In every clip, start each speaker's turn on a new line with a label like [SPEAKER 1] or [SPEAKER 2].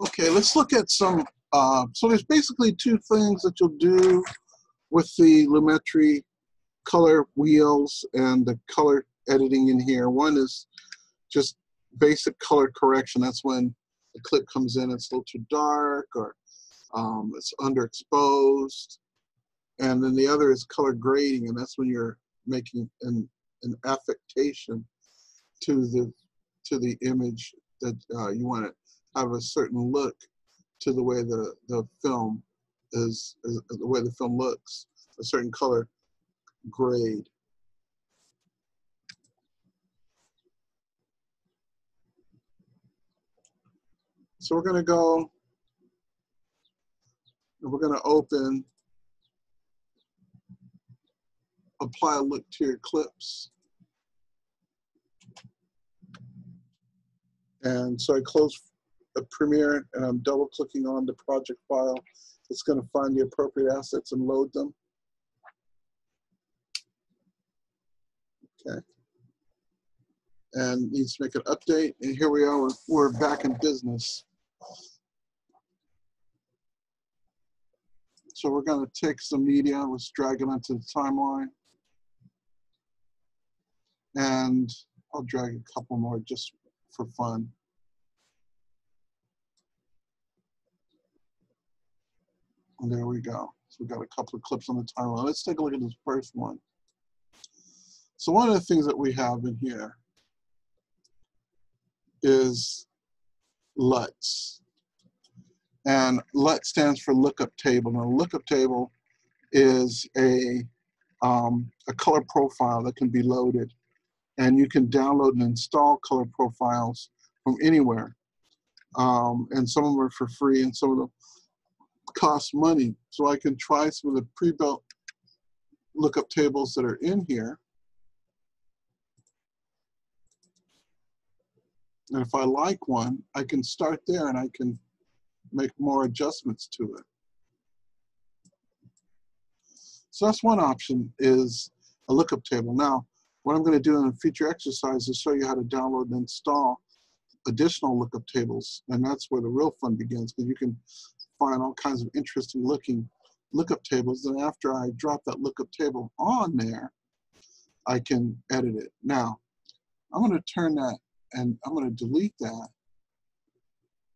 [SPEAKER 1] Okay, let's look at some, so there's basically two things that you'll do with the Lumetri color wheels and the color editing in here. One is just basic color correction. That's when the clip comes in, it's a little too dark or it's underexposed. And then the other is color grading, and that's when you're making an affectation to the image that you want to have a certain look to the way the film is the way the film looks, a certain color grade. So we're going to go and we're going to open apply a look to your clips. And so I close Premiere and I'm double clicking on the project file. It's going to find the appropriate assets and load them. Okay. And needs to make an update. And here we are, we're back in business. So we're going to take some media, let's drag it onto the timeline. And I'll drag a couple more just for fun. And there we go. So we've got a couple of clips on the timeline. Let's take a look at this first one. So one of the things that we have in here is luts. And LUT stands for lookup table. Now, a lookup table is a color profile that can be loaded. And you can download and install color profiles from anywhere. And some of them are for free and some of them cost money. So I can try some of the pre-built lookup tables that are in here. And if I like one, I can start there and I can make more adjustments to it. So that's one option, is a lookup table. Now, what I'm going to do in a future exercise is show you how to download and install additional lookup tables. And that's where the real fun begins, because you can find all kinds of interesting looking lookup tables. And after I drop that lookup table on there, I can edit it. Now, I'm going to turn that and I'm going to delete that.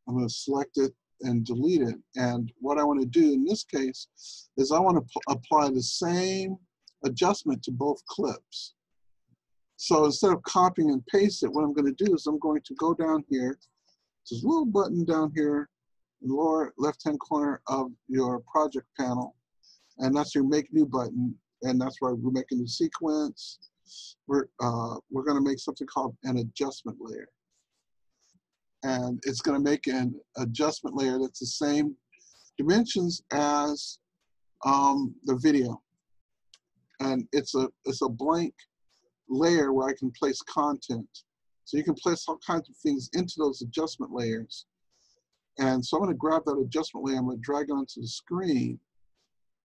[SPEAKER 1] I'm going to select it and delete it. And what I want to do in this case is I want to apply the same adjustment to both clips. So instead of copying and paste it, what I'm going to do is I'm going to go down here. There's a little button down here in the lower left-hand corner of your project panel. And that's your Make New button. And that's where we're making the sequence. We're going to make something called an adjustment layer. And it's going to make an adjustment layer that's the same dimensions as the video. And it's a blank layer where I can place content. So you can place all kinds of things into those adjustment layers. And so I'm going to grab that adjustment layer, I'm going to drag it onto the screen,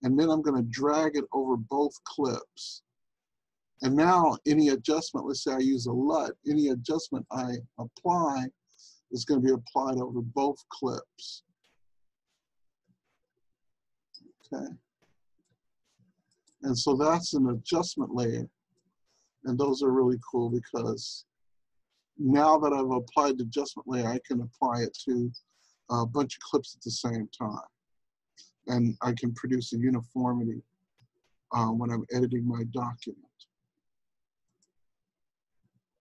[SPEAKER 1] and then I'm going to drag it over both clips. And now any adjustment, let's say I use a LUT, any adjustment I apply is going to be applied over both clips. Okay. And so that's an adjustment layer. And those are really cool because now that I've applied the adjustment layer, I can apply it to a bunch of clips at the same time. And I can produce a uniformity when I'm editing my document.